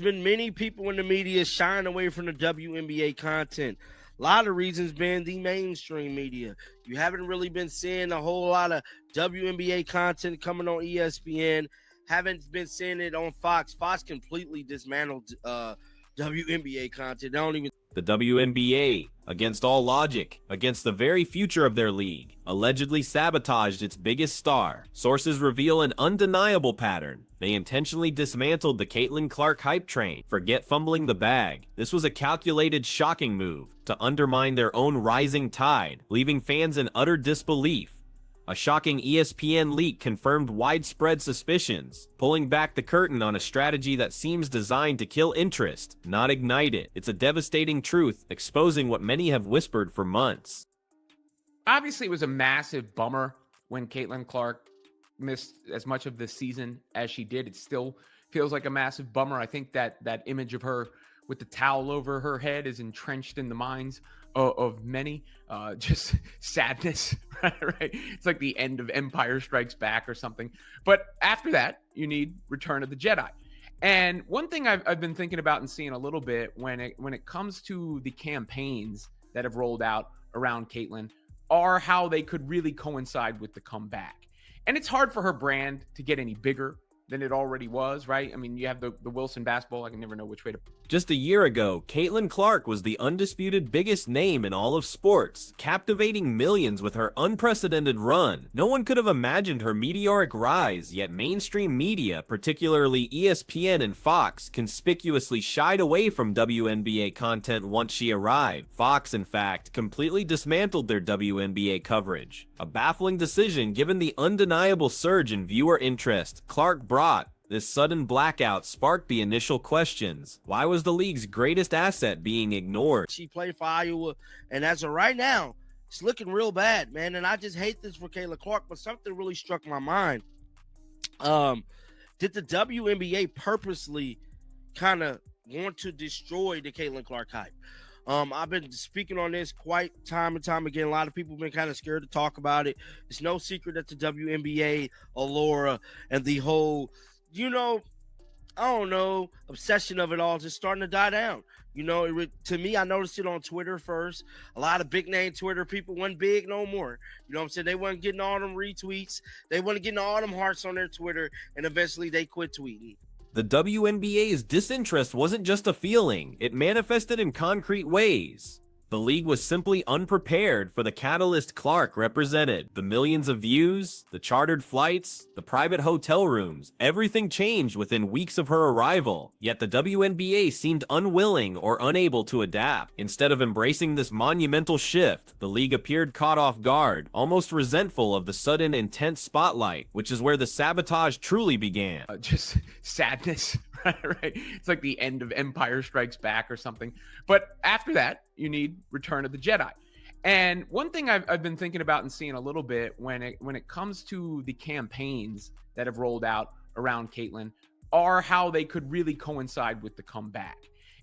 been many people in the media shying away from the WNBA content. A lot of reasons being the mainstream media. You haven't really been seeing a whole lot of WNBA content coming on ESPN. Haven't been seeing it on Fox. Fox completely dismantled WNBA content. They don't even. The WNBA, against all logic, against the very future of their league, allegedly sabotaged its biggest star. Sources reveal an undeniable pattern. They intentionally dismantled the Caitlin Clark hype train. Forget fumbling the bag. This was a calculated, shocking move to undermine their own rising tide, leaving fans in utter disbelief. A shocking ESPN leak confirmed widespread suspicions, pulling back the curtain on a strategy that seems designed to kill interest, not ignite it. It's a devastating truth, exposing what many have whispered for months. Obviously, it was a massive bummer when Caitlin Clark missed as much of the season as she did. It still feels like a massive bummer. I think that image of her with the towel over her head is entrenched in the minds of many. Just sadness, right? It's like the end of Empire Strikes Back or something. But after that, you need Return of the Jedi. And one thing I've been thinking about and seeing a little bit when it comes to the campaigns that have rolled out around Caitlin are how they could really coincide with the comeback. And it's hard for her brand to get any bigger than it already was, right? I mean, you have the Wilson basketball. I can never know which way to. Just a year ago, Caitlin Clark was the undisputed biggest name in all of sports, captivating millions with her unprecedented run. No one could have imagined her meteoric rise, yet mainstream media, particularly ESPN and Fox, conspicuously shied away from WNBA content once she arrived. Fox, in fact, completely dismantled their WNBA coverage. A baffling decision given the undeniable surge in viewer interest Clark brought. This sudden blackout sparked the initial questions. Why was the league's greatest asset being ignored? She played for Iowa, and as of right now, it's looking real bad, man. And I just hate this for Caitlin Clark, but something really struck my mind. Did the WNBA purposely kind of want to destroy the Caitlin Clark hype? I've been speaking on this quite time and time again. A lot of people have been kind of scared to talk about it. It's no secret that the WNBA, Allura, and the whole, obsession of it all is just starting to die down. To me, I noticed it on Twitter first. A lot of big name Twitter people wasn't big no more. You know what I'm saying? They wasn't getting all them retweets. They wasn't getting all them hearts on their Twitter, and eventually they quit tweeting. The WNBA's disinterest wasn't just a feeling, it manifested in concrete ways. The league was simply unprepared for the catalyst Clark represented. The millions of views, the chartered flights, the private hotel rooms, everything changed within weeks of her arrival. Yet the WNBA seemed unwilling or unable to adapt. Instead of embracing this monumental shift, the league appeared caught off guard, almost resentful of the sudden intense spotlight, which is where the sabotage truly began. Just sadness. Right? It's like the end of Empire Strikes Back or something. But after that, you need Return of the Jedi. And one thing I've been thinking about and seeing a little bit when it comes to the campaigns that have rolled out around Caitlin are how they could really coincide with the comeback.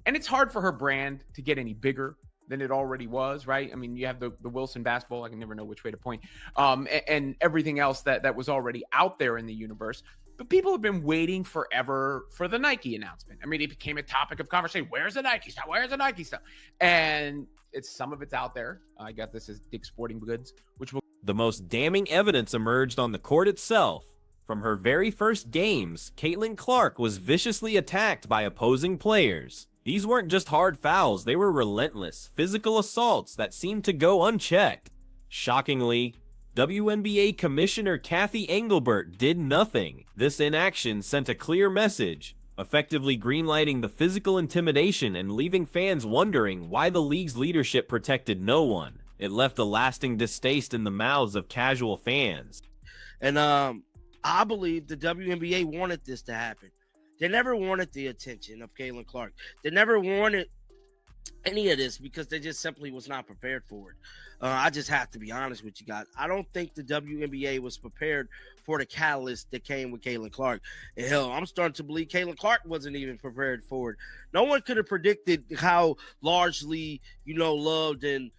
And it's hard for her brand to get any bigger than it already was, right? I mean, you have the Wilson basketball. I can never know which way to point. And everything else that was already out there in the universe. But people have been waiting forever for the Nike announcement. I mean, it became a topic of conversation. Where's the Nike stuff? Where's the Nike stuff? And some of it's out there. I got this as Dick's Sporting Goods, which will. The most damning evidence emerged on the court itself. From her very first games, Caitlin Clark was viciously attacked by opposing players. These weren't just hard fouls, they were relentless, physical assaults that seemed to go unchecked. Shockingly, WNBA Commissioner Kathy Engelbert did nothing. This inaction sent a clear message, effectively greenlighting the physical intimidation and leaving fans wondering why the league's leadership protected no one. It left a lasting distaste in the mouths of casual fans. And I believe the WNBA wanted this to happen. They never wanted the attention of Caitlin Clark. They never wanted any of this because they just simply was not prepared for it. I just have to be honest with you guys. I don't think the WNBA was prepared for the catalyst that came with Caitlin Clark. And hell, I'm starting to believe Caitlin Clark wasn't even prepared for it. No one could have predicted how largely, loved and,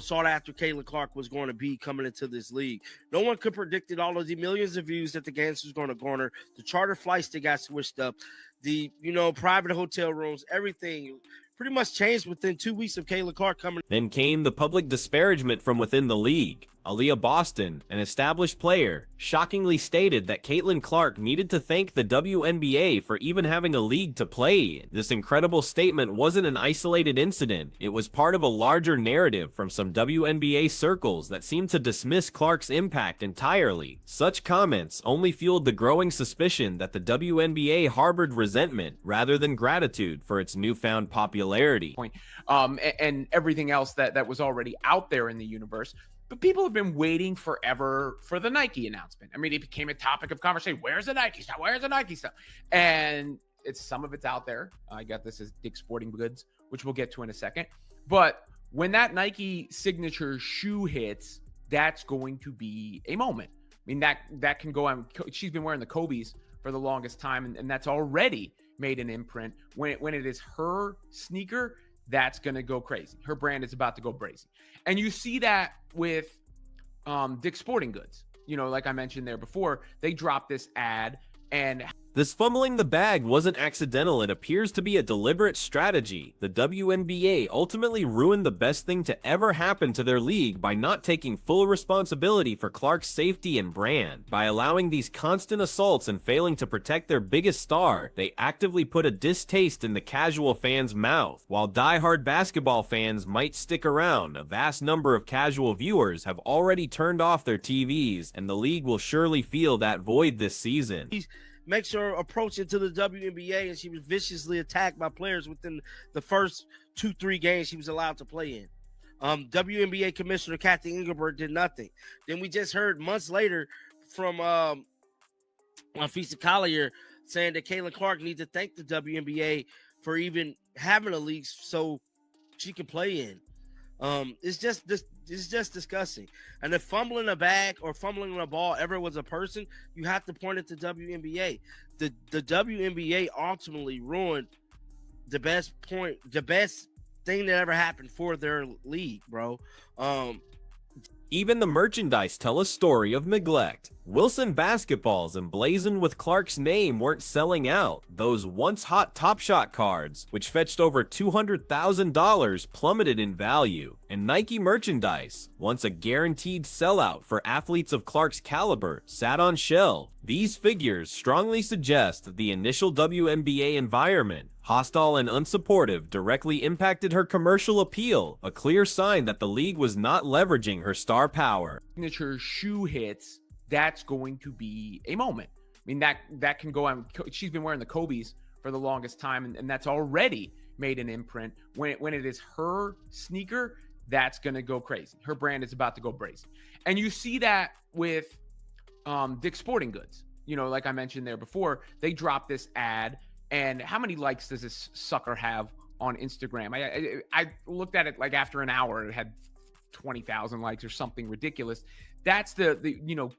sought after Caitlin Clark was going to be coming into this league. No one could predict all of the millions of views that the games was going to garner, the charter flights that got switched up, the, private hotel rooms, everything pretty much changed within 2 weeks of Caitlin Clark coming. Then came the public disparagement from within the league. Aaliyah Boston, an established player, shockingly stated that Caitlin Clark needed to thank the WNBA for even having a league to play in. This incredible statement wasn't an isolated incident. It was part of a larger narrative from some WNBA circles that seemed to dismiss Clark's impact entirely. Such comments only fueled the growing suspicion that the WNBA harbored resentment rather than gratitude for its newfound popularity. And everything else that was already out there in the universe. But people have been waiting forever for the Nike announcement. I mean, it became a topic of conversation. Where's the Nike stuff? Where's the Nike stuff? And some of it's out there. I got this as Dick's Sporting Goods, which we'll get to in a second. But when that Nike signature shoe hits, that's going to be a moment. I mean, that can go on. She's been wearing the Kobe's for the longest time, and that's already made an imprint. When it is her sneaker, that's going to go crazy. Her brand is about to go crazy. And you see that with Dick's Sporting Goods. Like I mentioned there before, they dropped this ad, and this fumbling the bag wasn't accidental. It appears to be a deliberate strategy. The WNBA ultimately ruined the best thing to ever happen to their league by not taking full responsibility for Clark's safety and brand. By allowing these constant assaults and failing to protect their biggest star, they actively put a distaste in the casual fans' mouth. While die-hard basketball fans might stick around, a vast number of casual viewers have already turned off their TVs, and the league will surely feel that void this season. Makes her approach into the WNBA, and she was viciously attacked by players within the first 2-3 games she was allowed to play in. WNBA Commissioner Kathy Engelbert did nothing. Then we just heard months later from Fisa Collier saying that Caitlin Clark needs to thank the WNBA for even having a league so she can play in. It's just disgusting. And if fumbling a bag or fumbling a ball ever was a person, you have to point it to WNBA. The WNBA ultimately ruined the best thing that ever happened for their league, bro. Even the merchandise tell a story of neglect. Wilson basketballs emblazoned with Clark's name weren't selling out. Those once hot Top Shot cards, which fetched over $200,000, plummeted in value. And Nike merchandise, once a guaranteed sellout for athletes of Clark's caliber, sat on shelf. These figures strongly suggest that the initial WNBA environment, hostile and unsupportive, directly impacted her commercial appeal, a clear sign that the league was not leveraging her star power. Signature shoe hits, that's going to be a moment. I mean, that can go on. She's been wearing the Kobe's for the longest time, and that's already made an imprint. When it is her sneaker, that's going to go crazy. Her brand is about to go crazy. And you see that with Dick's Sporting Goods. Like I mentioned there before, they dropped this ad, and how many likes does this sucker have on Instagram? I looked at it like after an hour, it had 20,000 likes or something ridiculous. That's the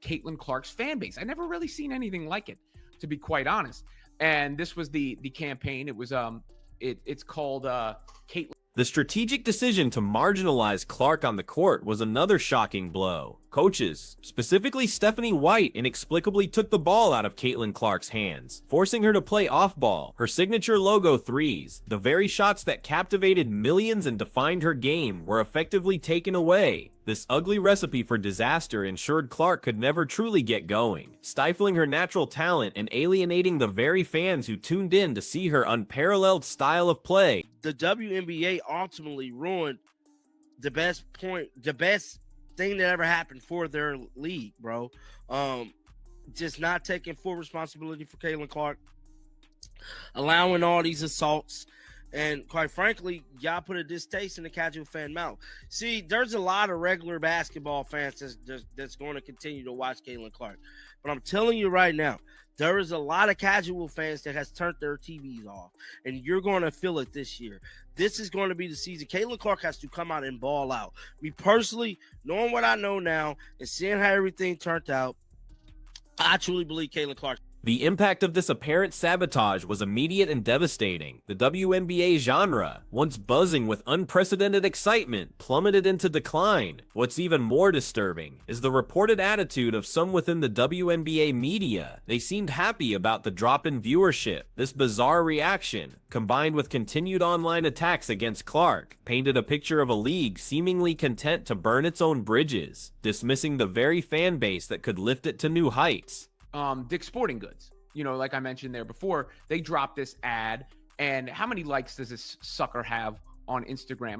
Caitlin Clark's fan base. I never really seen anything like it, to be quite honest. And this was the campaign. It was it's called Caitlin. The strategic decision to marginalize Clark on the court was another shocking blow. Coaches, specifically Stephanie White, inexplicably took the ball out of Caitlin Clark's hands, forcing her to play off-ball. Her signature logo threes, the very shots that captivated millions and defined her game, were effectively taken away. This ugly recipe for disaster ensured Clark could never truly get going, stifling her natural talent and alienating the very fans who tuned in to see her unparalleled style of play. The WNBA ultimately ruined the best thing that ever happened for their league, bro. Just not taking full responsibility for Caitlin Clark, allowing all these assaults, and quite frankly, y'all put a distaste in the casual fan mouth. See, there's a lot of regular basketball fans that's going to continue to watch Caitlin Clark, but I'm telling you right now, there is a lot of casual fans that has turned their TVs off, and you're going to feel it this year. This is going to be the season. Caitlin Clark has to come out and ball out. Me personally, knowing what I know now and seeing how everything turned out, I truly believe Caitlin Clark The impact of this apparent sabotage was immediate and devastating. The WNBA genre, once buzzing with unprecedented excitement, plummeted into decline. What's even more disturbing is the reported attitude of some within the WNBA media. They seemed happy about the drop in viewership. This bizarre reaction, combined with continued online attacks against Clark, painted a picture of a league seemingly content to burn its own bridges, dismissing the very fan base that could lift it to new heights. Dick's Sporting Goods, like I mentioned there before, they dropped this ad, and how many likes does this sucker have on Instagram?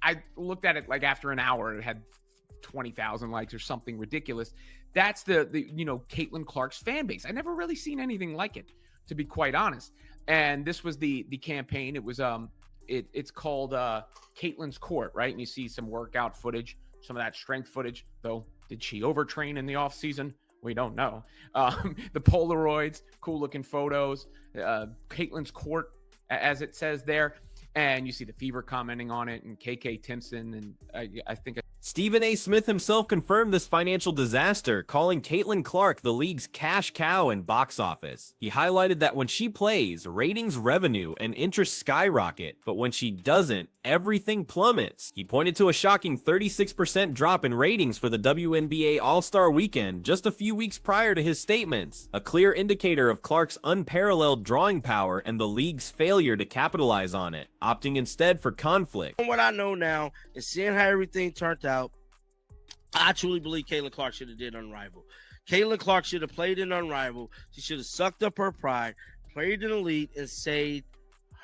I looked at it like after an hour, it had 20,000 likes or something ridiculous. That's the Caitlin Clark's fan base. I never really seen anything like it, to be quite honest. And this was the campaign. It was it's called Caitlin's Court, right? And you see some workout footage, some of that strength footage, though. Did she overtrain in the off season? We don't know. The Polaroids, cool looking photos, Caitlin's Court, as it says there. And you see the Fever commenting on it, and KK Timpson, and I think Stephen A. Smith himself confirmed this financial disaster, calling Caitlin Clark the league's cash cow and box office. He highlighted that when she plays, ratings, revenue, and interest skyrocket, but when she doesn't, everything plummets. He pointed to a shocking 36% drop in ratings for the WNBA All-Star Weekend just a few weeks prior to his statements, a clear indicator of Clark's unparalleled drawing power and the league's failure to capitalize on it, opting instead for conflict. From what I know now and seeing how everything turned out, I truly believe Caitlin Clark should have did Unrivaled. Caitlin Clark should have played in Unrivaled. She should have sucked up her pride, played in Elite, and saved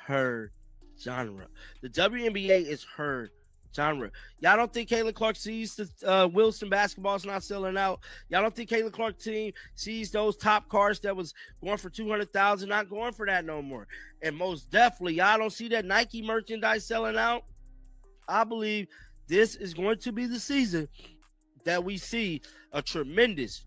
her genre. The WNBA is her genre. Y'all don't think Caitlin Clark sees the Wilson basketball's not selling out? Y'all don't think Caitlin Clark team sees those top cars that was going for $200,000 not going for that no more? And most definitely, y'all don't see that Nike merchandise selling out? I believe this is going to be the season that we see a tremendous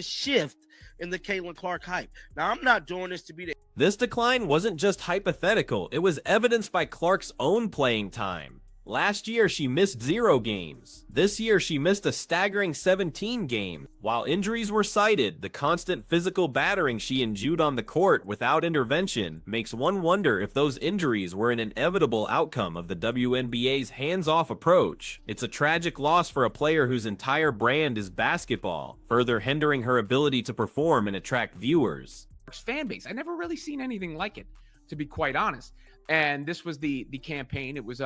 shift in the Caitlin Clark hype. Now, I'm not doing this to be the... This decline wasn't just hypothetical, it was evidenced by Clark's own playing time. Last year, she missed 0 games. This year, she missed a staggering 17 games. While injuries were cited, the constant physical battering she endured on the court without intervention makes one wonder if those injuries were an inevitable outcome of the WNBA's hands-off approach. It's a tragic loss for a player whose entire brand is basketball, further hindering her ability to perform and attract viewers. Fan base. I never really seen anything like it, to be quite honest. And this was the campaign. It was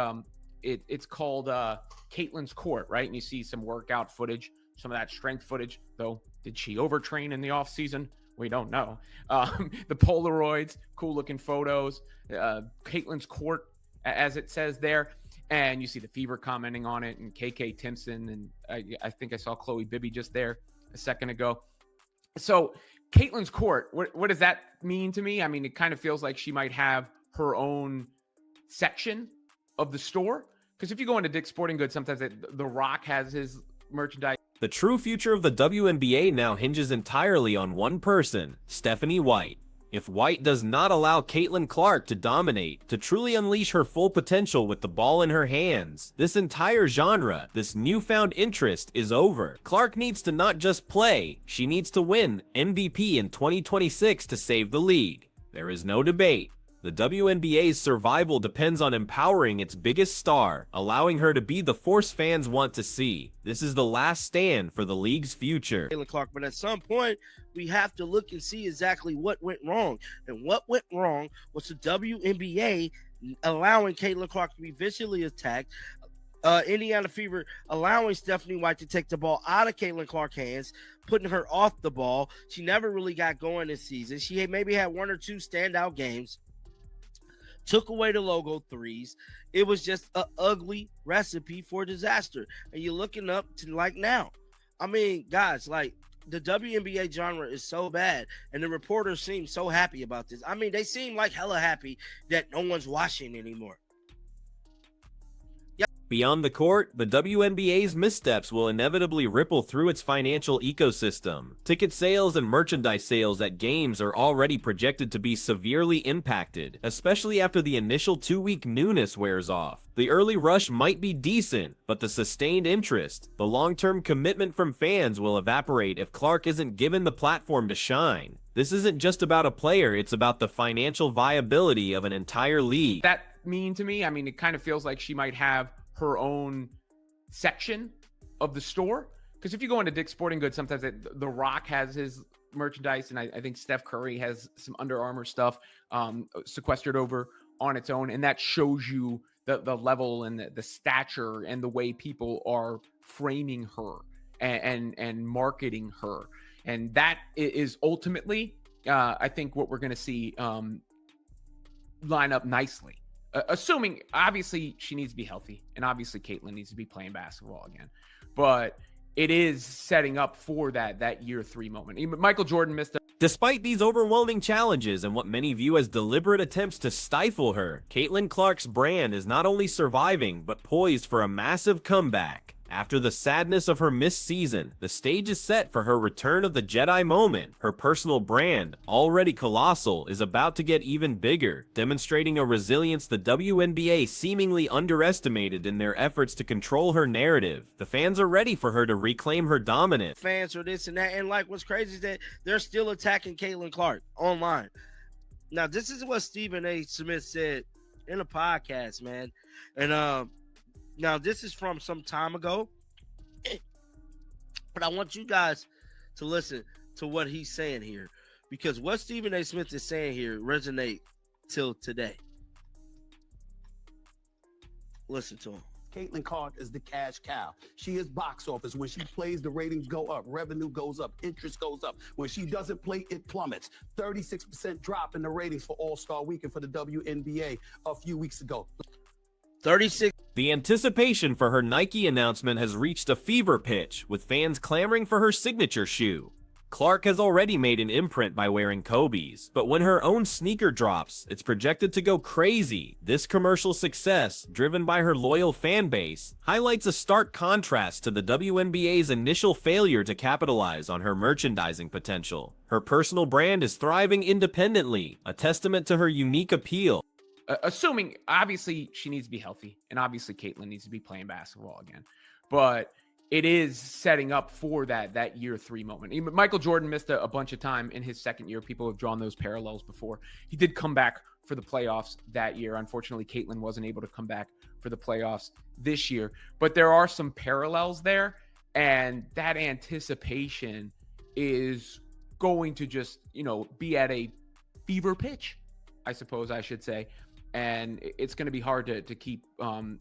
it's called Caitlin's Court, right? And you see some workout footage, some of that strength footage, though. Did she overtrain in the off season? We don't know. The Polaroids, cool looking photos, Caitlin's Court, as it says there. And you see the Fever commenting on it, and KK Timpson, and I think I saw Chloe Bibby just there a second ago. So Caitlin's Court, what does that mean to me? I mean, it kind of feels like she might have her own section of the store, because if you go into Dick's Sporting Goods, sometimes The Rock has his merchandise. The true future of the WNBA now hinges entirely on one person, Stephanie White. If White does not allow Caitlin Clark to dominate, to truly unleash her full potential with the ball in her hands, this entire genre, this newfound interest, is over. Clark needs to not just play, she needs to win MVP in 2026 to save the league. There is no debate. The WNBA's survival depends on empowering its biggest star, allowing her to be the force fans want to see. This is the last stand for the league's future. Caitlin Clark, but at some point, we have to look and see exactly what went wrong. And what went wrong was the WNBA allowing Caitlin Clark to be visually attacked, Indiana Fever allowing Stephanie White to take the ball out of Caitlin Clark's hands, putting her off the ball. She never really got going this season. She maybe had 1 or 2 standout games. Took away the logo threes. It was just an ugly recipe for disaster. And you're looking up to like now. I mean, guys, like the WNBA genre is so bad, and the reporters seem so happy about this. I mean, they seem like hella happy that no one's watching anymore. Beyond the court, the WNBA's missteps will inevitably ripple through its financial ecosystem. Ticket sales and merchandise sales at games are already projected to be severely impacted, especially after the initial 2-week newness wears off. The early rush might be decent, but the sustained interest, the long-term commitment from fans will evaporate if Clark isn't given the platform to shine. This isn't just about a player, it's about the financial viability of an entire league. That mean to me? I mean, it kind of feels like she might have her own section of the store. Because if you go into Dick's Sporting Goods, sometimes The Rock has his merchandise, and I think Steph Curry has some Under Armour stuff sequestered over on its own. And that shows you the level and the stature and the way people are framing her and marketing her. And that is ultimately, I think, what we're going to see line up nicely. Assuming, obviously, she needs to be healthy, and obviously Caitlin needs to be playing basketball again. But it is setting up for that year 3 moment. Even Michael Jordan missed a... Despite these overwhelming challenges and what many view as deliberate attempts to stifle her, Caitlin Clark's brand is not only surviving, but poised for a massive comeback. After the sadness of her missed season, the stage is set for her return of the Jedi moment. Her personal brand, already colossal, is about to get even bigger, demonstrating a resilience the WNBA seemingly underestimated in their efforts to control her narrative. The fans are ready for her to reclaim her dominance. Fans are this and that, and like what's crazy is that they're still attacking Caitlin Clark online. Now, this is what Stephen A. Smith said in a podcast, man. And now, this is from some time ago, but I want you guys to listen to what he's saying here, because what Stephen A. Smith is saying here resonates till today. Listen to him. Caitlin Clark is the cash cow. She is box office. When she plays, the ratings go up, revenue goes up, interest goes up. When she doesn't play, it plummets. 36% drop in the ratings for All-Star Weekend for the WNBA a few weeks ago. 36. The anticipation for her Nike announcement has reached a fever pitch, with fans clamoring for her signature shoe. Clark has already made an imprint by wearing Kobe's, but when her own sneaker drops, it's projected to go crazy. This commercial success, driven by her loyal fan base, highlights a stark contrast to the WNBA's initial failure to capitalize on her merchandising potential. Her personal brand is thriving independently, a testament to her unique appeal. Assuming, obviously, she needs to be healthy, and obviously Caitlin needs to be playing basketball again. But it is setting up for that year 3 moment. Even Michael Jordan missed a bunch of time in his second year. People have drawn those parallels before. He did come back for the playoffs that year. Unfortunately, Caitlin wasn't able to come back for the playoffs this year. But there are some parallels there, and that anticipation is going to just, be at a fever pitch, I suppose I should say. And it's going to be hard to keep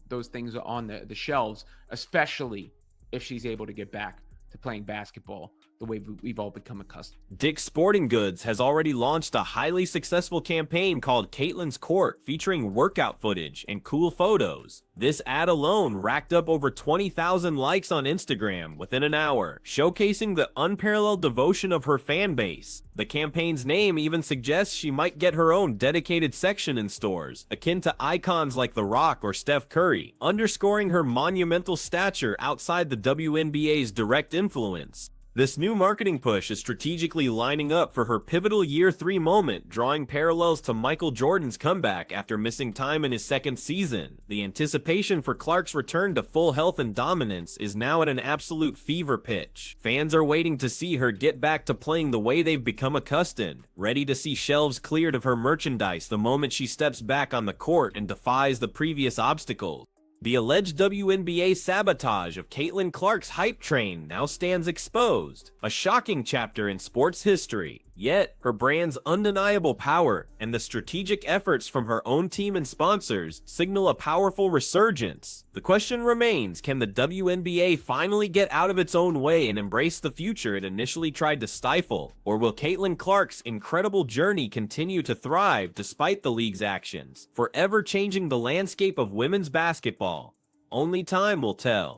those things on the shelves, especially if she's able to get back to playing basketball the way we've all become accustomed. Dick's Sporting Goods has already launched a highly successful campaign called Caitlin's Court, featuring workout footage and cool photos. This ad alone racked up over 20,000 likes on Instagram within an hour, showcasing the unparalleled devotion of her fan base. The campaign's name even suggests she might get her own dedicated section in stores, akin to icons like The Rock or Steph Curry, underscoring her monumental stature outside the WNBA's direct influence. This new marketing push is strategically lining up for her pivotal year 3 moment, drawing parallels to Michael Jordan's comeback after missing time in his second season. The anticipation for Clark's return to full health and dominance is now at an absolute fever pitch. Fans are waiting to see her get back to playing the way they've become accustomed, ready to see shelves cleared of her merchandise the moment she steps back on the court and defies the previous obstacles. The alleged WNBA sabotage of Caitlin Clark's hype train now stands exposed, a shocking chapter in sports history. Yet, her brand's undeniable power and the strategic efforts from her own team and sponsors signal a powerful resurgence. The question remains, can the WNBA finally get out of its own way and embrace the future it initially tried to stifle? Or will Caitlin Clark's incredible journey continue to thrive despite the league's actions, forever changing the landscape of women's basketball? Only time will tell.